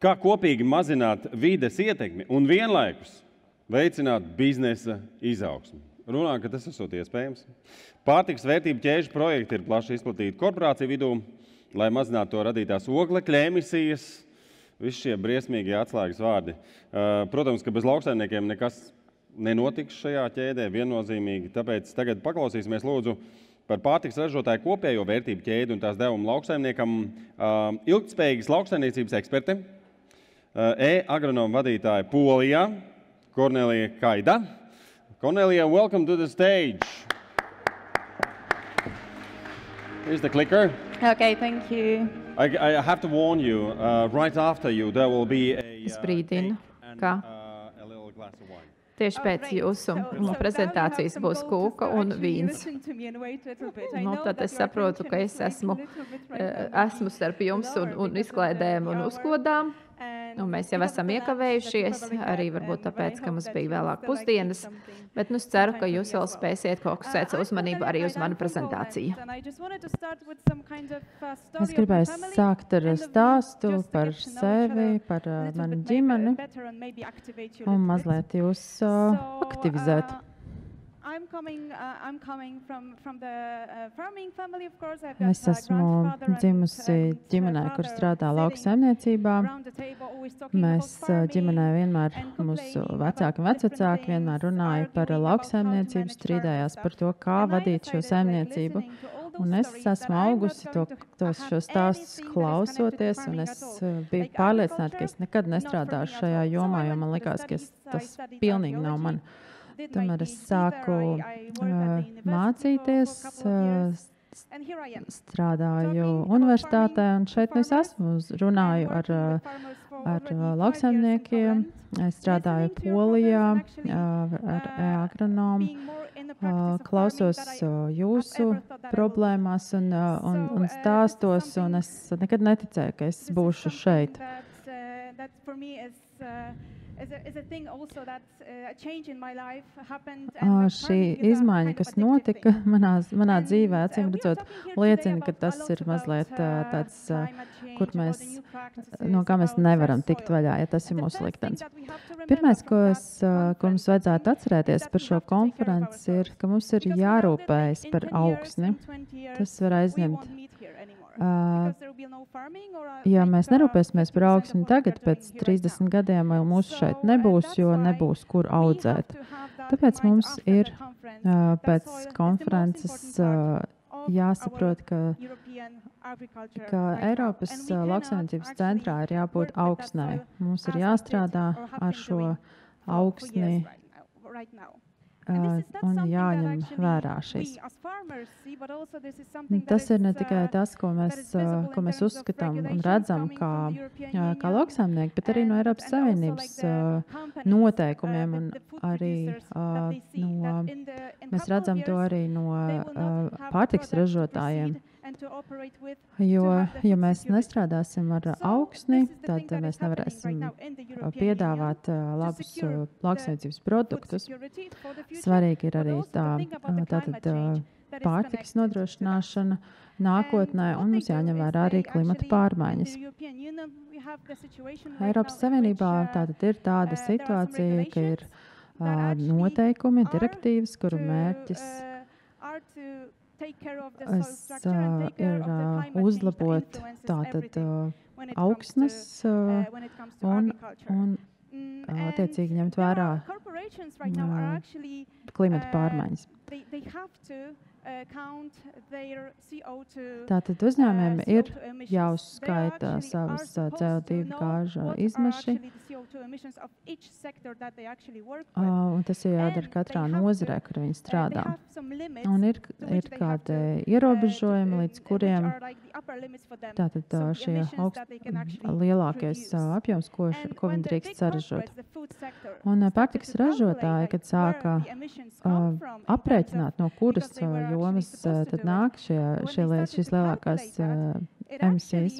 Kā kopīgi mazināt vides ietekmi un vienlaikus veicināt biznesa izaugsmi? Runā, ka tas esot iespējams. Pārtikas vērtību ķēžu projekti ir plaši izplatīti korporāciju vidū, lai mazinātu to radītās oglekļa emisijas. Visi šie briesmīgie atslēgas vārdi. Protams, ka bez lauksaimniekiem nekas nenotiks šajā ķēdē viennozīmīgi, tāpēc tagad paklausīsimies lūdzu par pārtikas ražotāju kopējo vērtību ķēdi un tās devumu lauksaimniekam ilgtspējīgas lauksaimniecības eksperte, agronoma vadītāja Polijā, Kornelija Kaida. Kornelija, welcome to the stage. Here's the clicker. Okay, thank you. I have to warn you, right after you, there will be Es brīdinu, ka a little glass of wine. tieši pēc jūsu prezentācijas būs kūka un vīns. Tad es saprotu, ka es esmu starp jums un izklaidēm un uzkodām. Un mēs jau esam iekavējušies, arī varbūt tāpēc, ka mums bija vēlāk pusdienas, bet es ceru, ka jūs vēl spēsiet fokusēt savu uzmanību arī uz manu prezentāciju. Es gribēju sākt ar stāstu par sevi, par manu ģimeni un mazliet jūs aktivizēt. Es esmu dzimusi ģimenē, kur strādā lauksaimniecībā. Mēs ģimenē vienmēr, mūsu vecāki un vecvecāki vienmēr runāja par lauksaimniecību, strīdējās par to, kā vadīt šo saimniecību. Un es esmu augusi šo stāstus klausoties, un es biju pārliecināta, ka es nekad nestrādāšu šajā jomā, jo man likās, ka tas pilnīgi nav man. Tomēr es sāku mācīties, strādāju universitātē, un šeit es esmu, runāju ar lauksaimniekiem, es strādāju Polijā ar agronomu, klausos jūsu problēmās un stāstos, un es nekad neticēju, ka es būšu šeit. Šī izmaiņa, kas notika manā dzīvē, acīm redzot, liecina, ka tas ir mazliet tāds, no kā mēs nevaram tikt vaļā, ja tas ir mūsu liktenis. Pirmais, ko mums vajadzētu atcerēties par šo konferenci, ir, ka mums ir jārūpējas par augsni. Tas var aizņemt. Ja mēs nerūpēsimies par augsni tagad, pēc 30 gadiem mūsu šeit nebūs, jo nebūs, kur audzēt. Tāpēc mums ir pēc konferences jāsaprot, ka Eiropas lauksaimniecības centrā ir jābūt augsnei. Mums ir jāstrādā ar šo augsni un jāņem vērā šīs. Tas ir ne tikai tas, ko mēs uzskatām un redzam kā lauksaimnieki, bet arī no Eiropas Savienības noteikumiem un arī mēs redzam to arī no pārtikas ražotājiem. Jo, ja mēs nestrādāsim ar augsni, tad mēs nevarēsim piedāvāt labus lauksaimniecības produktus. Svarīgi ir arī tātad pārtikas nodrošināšana nākotnē, un mums jāņem vērā arī klimata pārmaiņas. Eiropas Savienībā tātad ir tāda situācija, ka ir noteikumi, direktīvas, kuru mērķis ir uzlabot tātad augsnes un attiecīgi ņemt vērā klimata pārmaiņas. Tātad uzņēmumiem ir jāuzskaita savas CO2 gāžu izmeši, un tas ir jādara katrā nozarē, kur viņi strādā. Un ir kādi ierobežojumi, līdz kuriem tātad šie lielākais apjoms, ko viņi drīkst saražot. Un pārtikas ražotāji, kad sāka aprēķināt, no kuras jomas tad nāk šīs lielākās emisijas.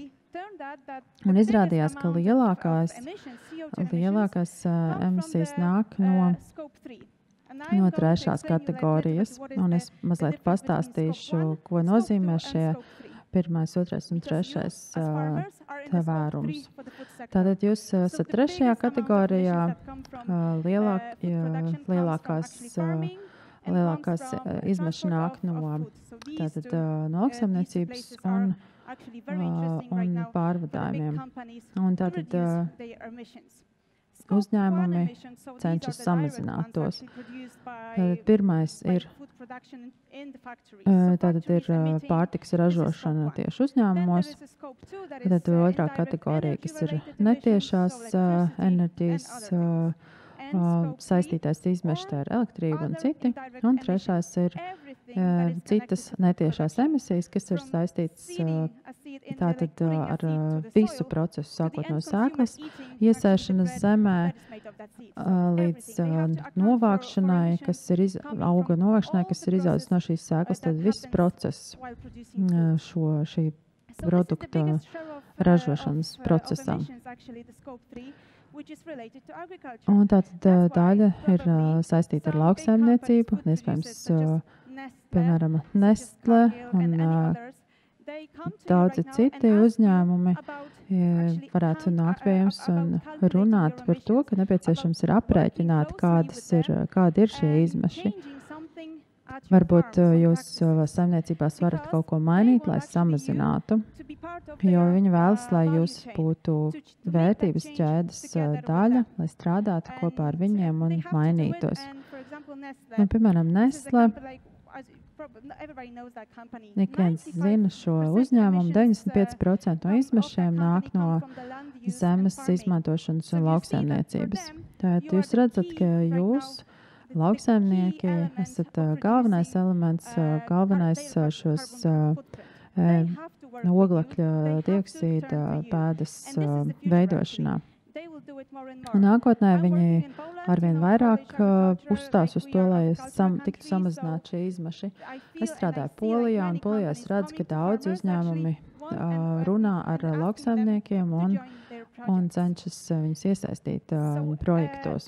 Un izrādījās, ka lielākās emisijas nāk no trešās kategorijas. Un es mazliet pastāstīšu, ko nozīmē šie pirmais, otrais un trešais tvērums. Tātad jūs esat trešajā kategorijā, lielākās izmeši nāk no lauksaimniecības un pārvadājumiem. Un tātad uzņēmumi cenšas samazināt tos. Pirmais ir pārtikas ražošana tieši uzņēmumos. Tad otrā kategorija, kas ir netiešās enerģijas saistītais izmešs, tā ir elektrība un citi. Un trešais ir citas netiešās emisijas, kas ir saistītas tātad ar visu procesu, sākot no sēklas, iesēšanas zemē līdz novākšanai, auga novākšanai, kas ir izaudzis no šīs sēklas, tad viss process šī produkta ražošanas procesam. Un tātad daļa ir saistīta ar lauksaimniecību, iespējams, piemēram, Nestle un daudzi citi uzņēmumi varētu nākt pie jums un runāt par to, ka nepieciešams ir aprēķināt, kādi ir šie izmeši. Varbūt jūs saimniecībās varat kaut ko mainīt, lai samazinātu, jo viņi vēlas, lai jūs būtu vērtības ķēdes daļa, lai strādātu kopā ar viņiem un mainītos. Nu, piemēram, Nestle. Ik viens zina šo uzņēmumu, 95% no izmešiem nāk no zemes izmantošanas un lauksaimniecības. Tātad jūs redzat, ka jūs, lauksaimnieki, esat galvenais elements, galvenais šos oglekļa dioksīda pēdas veidošanā. Un nākotnē viņi arvien vairāk uzstās uz to, lai tiktu samazināt šie izmeši. Es strādāju Polijā, un Polijā es redzu, ka daudz uzņēmumi runā ar lauksaimniekiem un cenšas viņus iesaistīt projektos.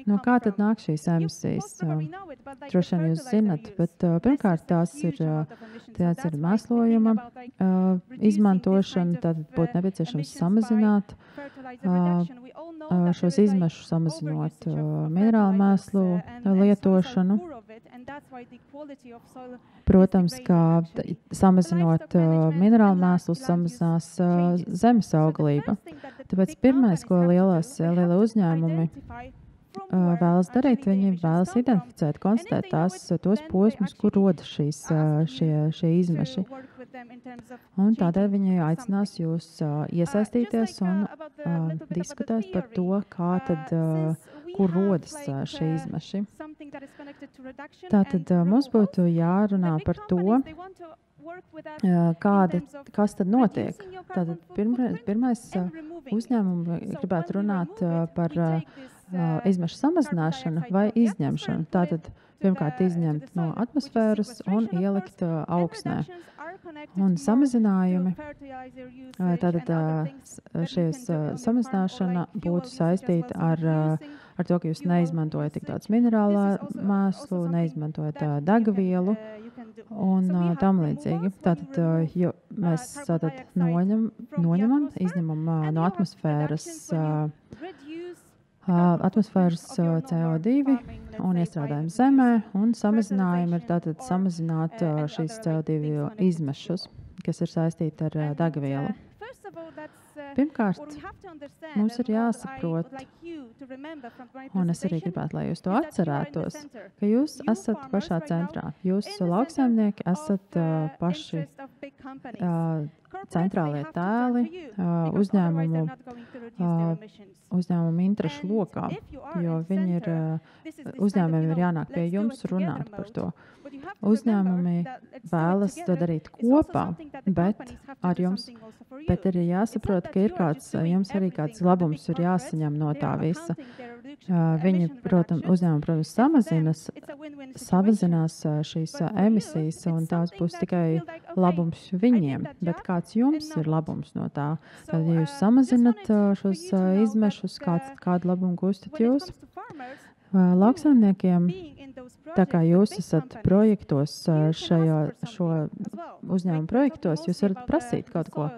No kā tad nāk šīs emisijas? Droši vien jūs zinat, bet pirmkārt tās ir mēslojuma izmantošana, tad būtu nepieciešams samazināt šos izmešus, samazinot minerālu mēslu lietošanu. Protams, ka samazinot minerālu mēslus, samazinās zemes auglība. Tāpēc pirmais, ko lielie uzņēmumi vēlas darīt, viņi vēlas identificēt, konstatēt tos posmus, kur rodas šie izmeši. Un tādēļ viņi aicinās jūs iesaistīties un diskutēt par to, kur rodas šie izmeši. Tātad mums būtu jārunā par to, kas tad notiek. Tātad pirmais uzņēmumi gribētu runāt par izmešu samazināšanu vai izņemšanu. Tātad pirmkārt izņemt no atmosfēras un ielikt augsnē. Un samazinājumi, tātad šies samazināšana būtu saistīta ar to, ka jūs neizmantojat tik daudz minerālā mēslu, neizmantojat degvielu un tam līdzīgi. Tātad, jo mēs noņemam, izņemam no atmosfēras CO2 un iestrādājam zemē, un samazinājumi ir tātad samazināt šīs CO2 izmešus, kas ir saistīti ar degvielu. Pirmkārt, mums ir jāsaprot, un es arī gribētu, lai jūs to atcerētos, ka jūs esat pašā centrā. Jūs lauksaimnieki esat paši centrālie tēli uzņēmumu interešu lokā, jo uzņēmumiem ir jānāk pie jums runāt par to. Uzņēmumi vēlas to darīt kopā, bet ar jums, bet arī jāsaprot, ka jums arī kāds labums ir jāsaņem no tā visa. Viņi, protams, samazinās šīs emisijas, un tās būs tikai labums viņiem, bet kāds jums ir labums no tā? Tad, ja jūs samazinat šos izmešus, kādu labumu gūstat jūs? Lauksaimniekiem, tā kā jūs esat projektos, šo uzņēmumu projektos, jūs varat prasīt kaut ko.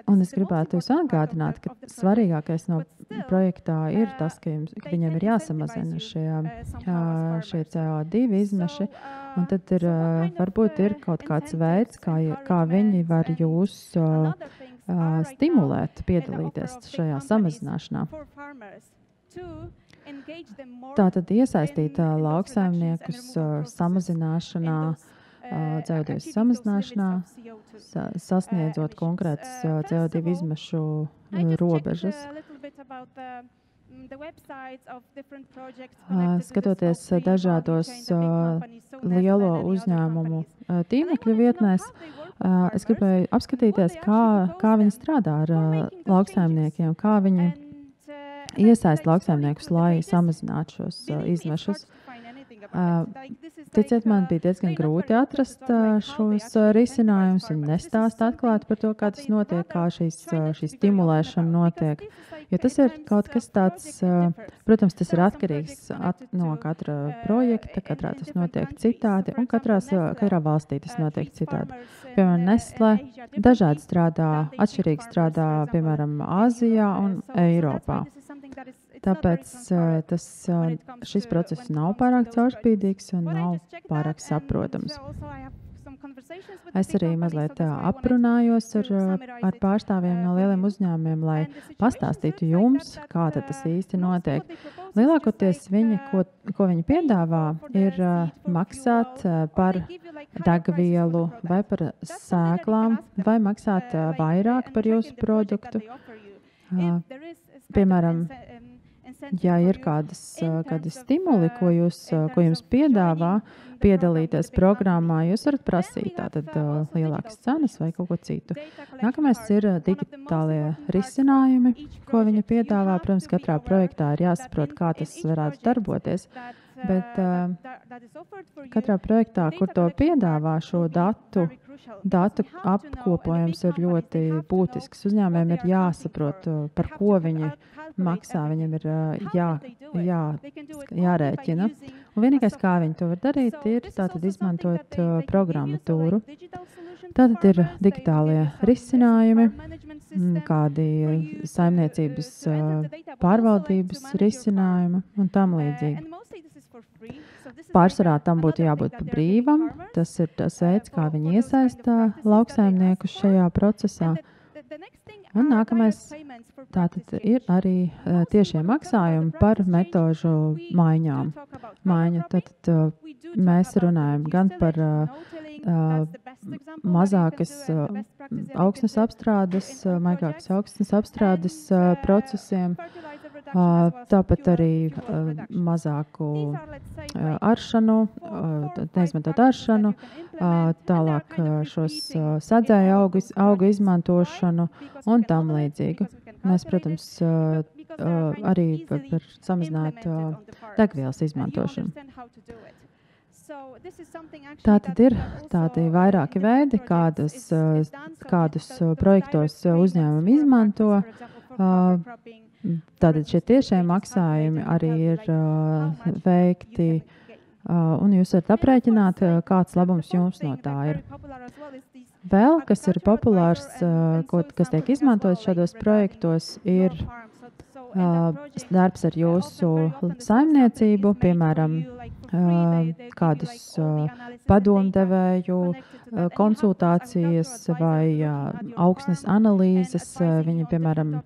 Un es gribētu jūs atgādināt, ka svarīgākais no projektā ir tas, ka viņiem ir jāsamazina šie CO2 izmeši, un tad varbūt ir kaut kāds veids, kā viņi var jūs stimulēt, piedalīties šajā samazināšanā. Tātad iesaistīt lauksaimniekus samazināšanā, CO2 samazināšanā, sasniedzot konkrētas CO2 izmešu robežas. Skatoties dažādos lielo uzņēmumu tīmekļu vietnēs, es gribēju apskatīties, kā viņi strādā ar lauksaimniekiem, kā viņi iesaist lauksaimniekus, lai samazinātu šos izmešus. Ticiet man, bija diezgan grūti atrast šos risinājumus. Viņi nestāsta atklāti par to, kā tas notiek, kā šī stimulēšana notiek. Jo tas ir kaut kas tāds, protams, tas ir atkarīgs no katra projekta, katrā tas notiek citādi, un katrā valstī tas notiek citādi. Piemēram, Nestlé dažādi strādā, atšķirīgi strādā, piemēram, Āzijā un Eiropā. Tāpēc šis process nav pārāk caurspīdīgs un nav pārāk saprotams. Es arī mazliet aprunājos ar pārstāvjiem no lieliem uzņēmumiem, lai pastāstītu jums, kā tas īsti notiek. Lielākoties viņi, ko viņi piedāvā, ir maksāt par degvielu vai par sēklām, vai maksāt vairāk par jūsu produktu. Piemēram, ja ir kādi stimuli, ko jums piedāvā piedalīties programmā, jūs varat prasīt tātad lielākas cenas vai kaut ko citu. Nākamais ir digitālie risinājumi, ko viņa piedāvā. Protams, katrā projektā ir jāsaprot, kā tas varētu darboties, bet katrā projektā, kur to piedāvā, šo datu apkopojums ir ļoti būtisks. Uzņēmējiem ir jāsaprot, par ko viņi maksā, viņiem ir jārēķina. Un vienīgais, kā viņi to var darīt, ir tātad izmantot programmatūru. Tātad ir digitālie risinājumi, kādi saimniecības pārvaldības risinājumi un tam līdzīgi. Pārsvarā tam būtu jābūt pa brīvam. Tas ir tas veids, kā viņi iesaistā lauksaimniekus šajā procesā. Un nākamais tātad ir arī tiešie maksājumi par metožu maiņām. Tātad mēs runājam gan par mazākas augsnes apstrādes, maigākas augsnes apstrādes procesiem, tāpat arī mazāku aršanu, neizmantot aršanu, tālāk šos sadzēju augu izmantošanu un tam līdzīgi. Mēs, protams, arī par samazināt degvielas izmantošanu. Tātad ir tādi vairāki veidi, kādus projektos uzņēmumi izmanto. Tātad šie tiešie maksājumi arī ir veikti, un jūs varat aprēķināt, kāds labums jums no tā ir. Vēl, kas ir populārs, kas tiek izmantots šādos projektos, ir darbs ar jūsu saimniecību, piemēram, kādus padomdevēju konsultācijas vai augsnes analīzes. Viņi, piemēram,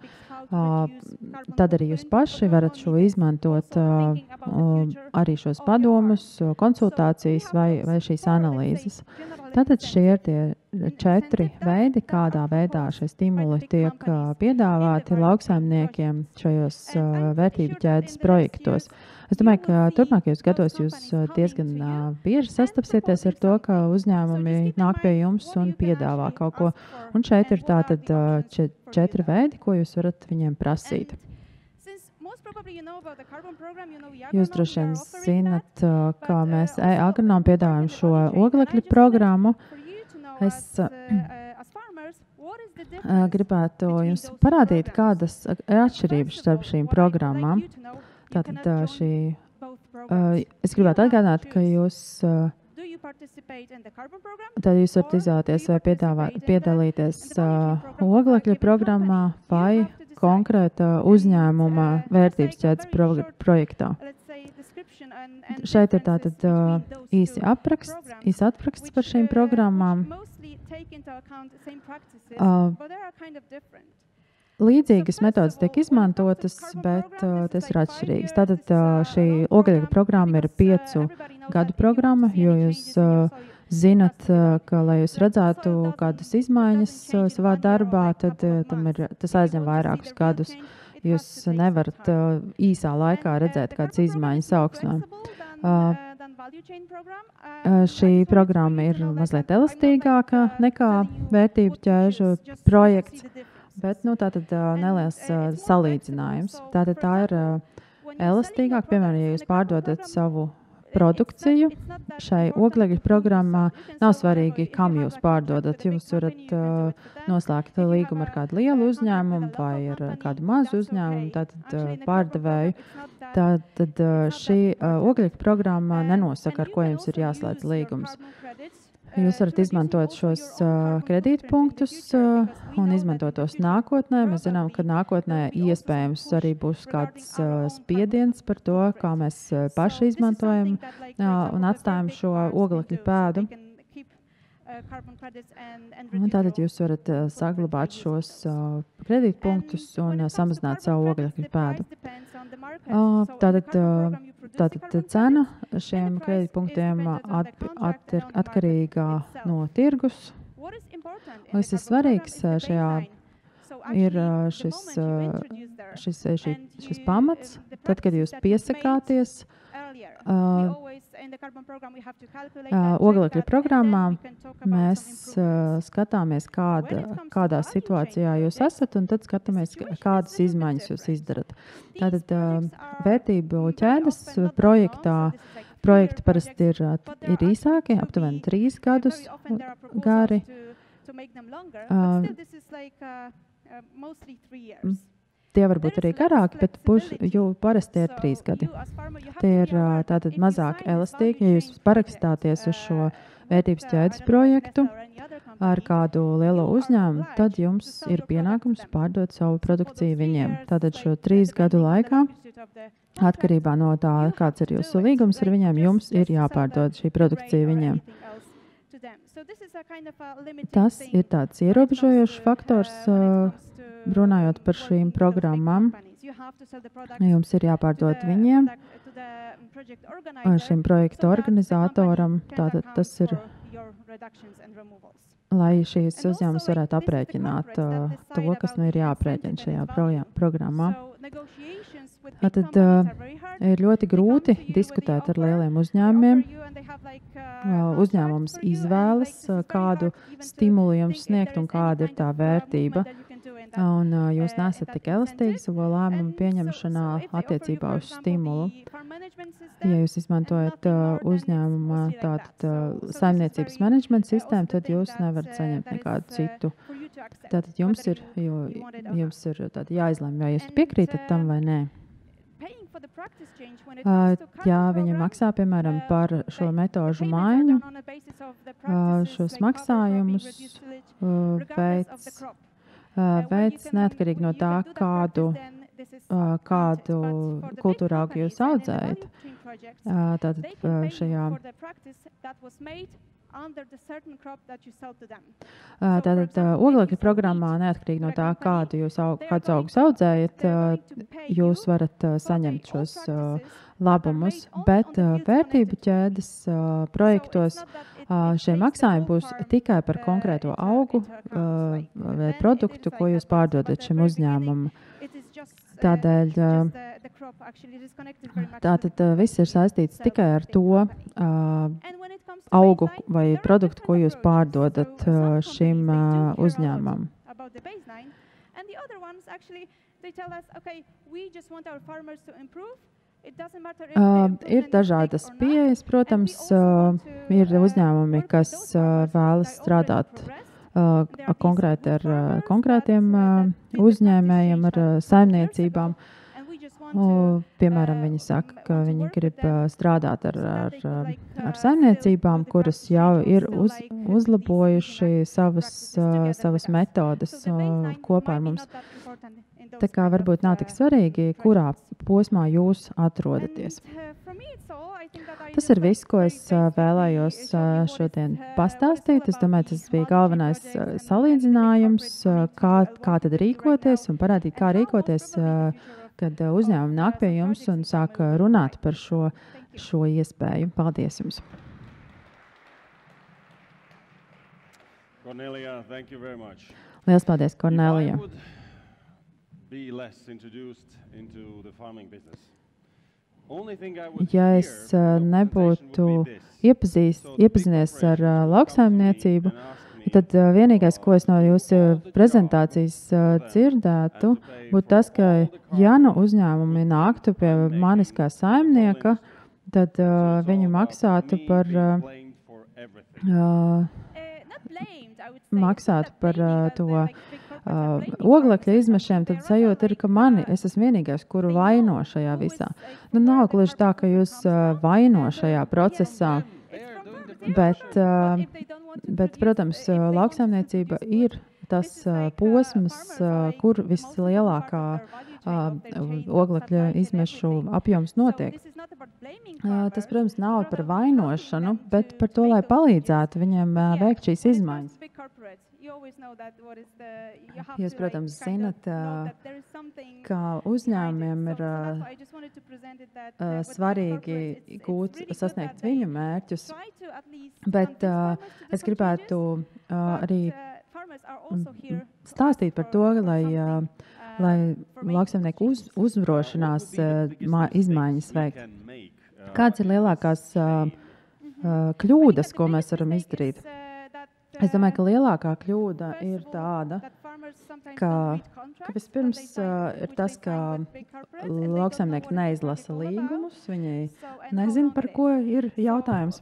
tad arī jūs paši varat šo izmantot arī šos padomus, konsultācijas vai šīs analīzes. Tātad šie ir tie 4 veidi, kādā veidā šie stimuli tiek piedāvāti lauksaimniekiem šajos vērtību ķēdes projektos. Es domāju, ka turpmākajos gados jūs diezgan bieži sastapsieties ar to, ka uzņēmumi nāk pie jums un piedāvā kaut ko. Un šeit ir tātad 4 veidi, ko jūs varat viņiem prasīt. Jūs droši vien zinat, ka mēs Agronom piedāvājam šo oglekļa programmu. gribētu jums parādīt, kādas ir atšķirības starp šīm programmām. Tātad es gribētu atgādināt, ka jūs varat izvēlēties vai piedalīties oglekļa programmā vai konkrēta uzņēmuma vērtības ķēdes projektā. Šeit ir tātad īsi apraksts par šīm programmām. Līdzīgas metodas tiek izmantotas, bet tas ir atšķirīgs. Tātad šī oglekļa programma ir 5 gadu programma, jo jūs zinat, ka, lai jūs redzētu kādas izmaiņas savā darbā, tad tas aizņem vairākus gadus. Jūs nevarat īsā laikā redzēt kādas izmaiņas augsnē. Šī programma ir mazliet elastīgāka nekā vērtību ķēžu projekts, bet tātad neliels salīdzinājums. Tātad tā ir elastīgāka, piemēram, ja jūs pārdodat savu produkciju šai oglekļa programmā, nav svarīgi, kam jūs pārdodat. Jūs varat noslēgt līgumu ar kādu lielu uzņēmumu vai ar kādu mazu uzņēmumu, tātad pārdevēju. Tātad šī oglekļa programma nenosaka, ar ko jums ir jāslēdz līgums. Jūs varat izmantot šos kredītpunktus un izmantot tos nākotnē. Mēs zinām, ka nākotnē iespējams arī būs kāds spiediens par to, kā mēs paši izmantojam un atstājam šo oglekļa pēdu. Un tātad jūs varat saglabāt šos kredītpunktus un samazināt savu oglekļa pēdu. Tātad cena šiem kredītpunktiem atkarīgā no tirgus. Kas ir svarīgs šajā ir šis pamats. Tad, kad jūs piesakāties oglekļa programmā, mēs skatāmies, kādā situācijā jūs esat, un tad skatāmies, kādas izmaiņas jūs izdarat. Tātad vērtību ķēdes projekti parasti ir īsāki, aptuveni 3 gadus gari. Tie var būt arī garāki, bet parasti ir 3 gadi. Tie ir tātad mazāk elastīgi. Ja jūs parakstāties uz šo vērtības ķēdes projektu ar kādu lielo uzņēmumu, tad jums ir pienākums pārdot savu produkciju viņiem. Tātad šo 3 gadu laikā, atkarībā no tā, kāds ir jūsu līgums ar viņiem, jums ir jāpārdod šī produkcija viņiem. Tas ir tāds ierobežojošs faktors, runājot par šīm programmām. Jums ir jāpārdod viņiem, šim projekta organizatoram. Tātad tas ir, lai šīs uzņēmums varētu aprēķināt to, kas ir jāaprēķina šajā programmā. Tātad ir ļoti grūti diskutēt ar lieliem uzņēmumiem. Uzņēmums izvēlas, kādu stimulu jums sniegt un kāda ir tā vērtība. Un jūs nesat tik elastīgi savā lēmumu pieņemšanā attiecībā uz stimulu. Ja jūs izmantojat uzņēmuma saimniecības menedžmenta sistēmu, tad jūs nevarat saņemt nekādu citu. Tātad jums ir jāizlemj, vai jūs piekrītat tam vai nē. Ja viņi maksā, piemēram, par šo metožu maiņu, šos maksājumus veids neatkarīgi no tā, kādu kultūra augu jūs audzējat. Tātad šajā oglekļa programmā, neatkarīgi no tā, kādus augus audzējat, jūs varat saņemt šos labumus, bet vērtību ķēdes projektos šie maksājumi būs tikai par konkrēto augu vai produktu, ko jūs pārdodat šim uzņēmumam. Tādēļ tātad viss ir saistīts tikai ar to augu vai produktu, ko jūs pārdodat šim uzņēmumam. Ir dažādas pieejas, protams, ir uzņēmumi, kas vēlas strādāt konkrēti ar konkrētiem uzņēmējiem, ar saimniecībām. Piemēram, viņi saka, ka viņi grib strādāt ar saimniecībām, kuras jau ir uzlabojuši savas metodes kopā ar mums. Tā kā varbūt nav tik svarīgi, kurā posmā jūs atrodaties. Tas ir viss, ko es vēlējos šodien pastāstīt. Es domāju, tas bija galvenais salīdzinājums, kā tad rīkoties un parādīt, kā rīkoties, kad uzņēmumi nāk pie jums un sāk runāt par šo iespēju. Paldies jums! Cornelia, thank you very much. Liels paldies, Kornelija! Ja es nebūtu iepazinies ar lauksaimniecību, tad vienīgais, ko es no jūsu prezentācijas dzirdētu, būtu tas, ka ja nu uzņēmumi nāktu pie manis kā saimnieka, tad viņi maksātu par to oglekļa izmešiem, tad sajūta ir, ka es esmu vienīgais, kuru vaino šajā visā. Nu, nav gluži tā, ka jūs vaino šajā procesā, bet, protams, lauksaimniecība ir tas posms, kur vislielākā oglekļa izmešu apjoms notiek. Tas, protams, nav par vainošanu, bet par to, lai palīdzētu viņiem veikt šīs izmaiņas. Jūs, protams, zinat, ka uzņēmumiem ir svarīgi sasniegt viņu mērķus, bet es gribētu arī stāstīt par to, lai lauksaimnieku uzrošinās izmaiņas veikt. Kādas ir lielākās kļūdas, ko mēs varam izdarīt? Es domāju, ka lielākā kļūda ir tāda, ka vispirms ir tas, ka lauksaimnieki neizlasa līgumus, viņi nezina, par ko ir jautājums.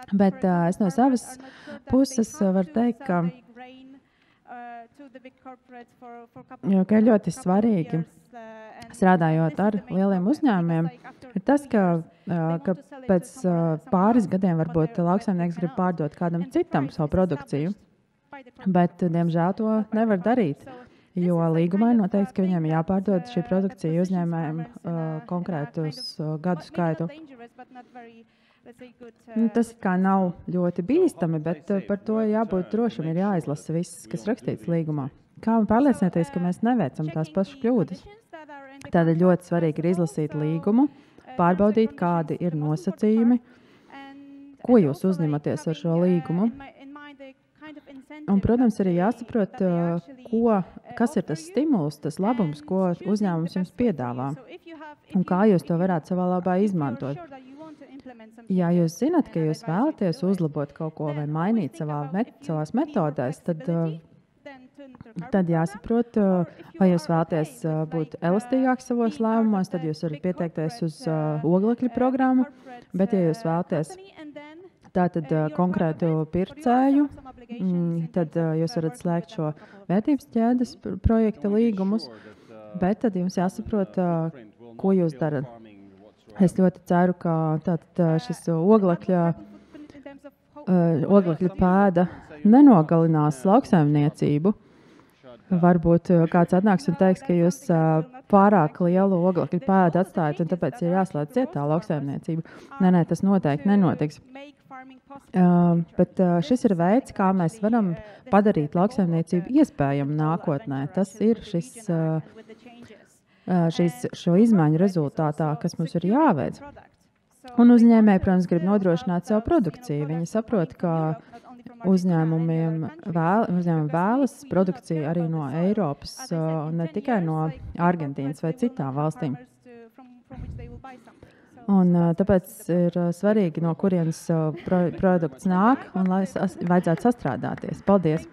Bet es no savas puses varu teikt, ka ir ļoti svarīgi, strādājot ar lieliem uzņēmumiem, ir tas, ka pēc pāris gadiem varbūt lauksaimnieks grib pārdot kādam citam savu produkciju, bet, diemžēl, to nevar darīt, jo līgumā ir noteikts, ka viņiem jāpārdod šī produkcija uzņēmējiem konkrētus gadu skaitu. Tas kā nav ļoti bīstami, bet par to jābūt drošam, ir jāizlasa viss, kas rakstīts līgumā. Kā pārliecināties, ka mēs neveicam tās pašas kļūdas? Tādēļ ļoti svarīgi ir izlasīt līgumu, pārbaudīt, kādi ir nosacījumi, ko jūs uzņematies ar šo līgumu. Un, protams, arī jāsaprot, kas ir tas stimuls, tas labums, ko uzņēmums jums piedāvā, un kā jūs to varētu savā labā izmantot. Ja jūs zināt, ka jūs vēlaties uzlabot kaut ko vai mainīt savās metodēs, tad jāsaprot, vai jūs vēlaties būt elastīgāks savos lēmumos, tad jūs varat pieteikties uz oglekļa programmu, bet ja jūs vēlaties tātad konkrētu pircēju, tad jūs varat slēgt šo vērtības ķēdes projekta līgumus, bet tad jums jāsaprot, ko jūs darat. Es ļoti ceru, ka šis oglekļa pēda nenogalinās lauksaimniecību. Varbūt kāds atnāks un teiks, ka jūs pārāk lielu oglekļa pēdu atstājat, un tāpēc ir jāslēdz cietā lauksaimniecība. Nē, tas noteikti nenotiks. Bet šis ir veids, kā mēs varam padarīt lauksaimniecību iespējamu nākotnē. Tas ir šo izmaiņu rezultātā, kas mums ir jāveic. Un uzņēmēji, protams, grib nodrošināt savu produkciju. Viņi saprot, ka uzņēmumiem vēlas produkciju arī no Eiropas, ne tikai no Argentīnas vai citām valstīm. Un tāpēc ir svarīgi, no kurienes produkts nāk, un lai vajadzētu sastrādāties. Paldies!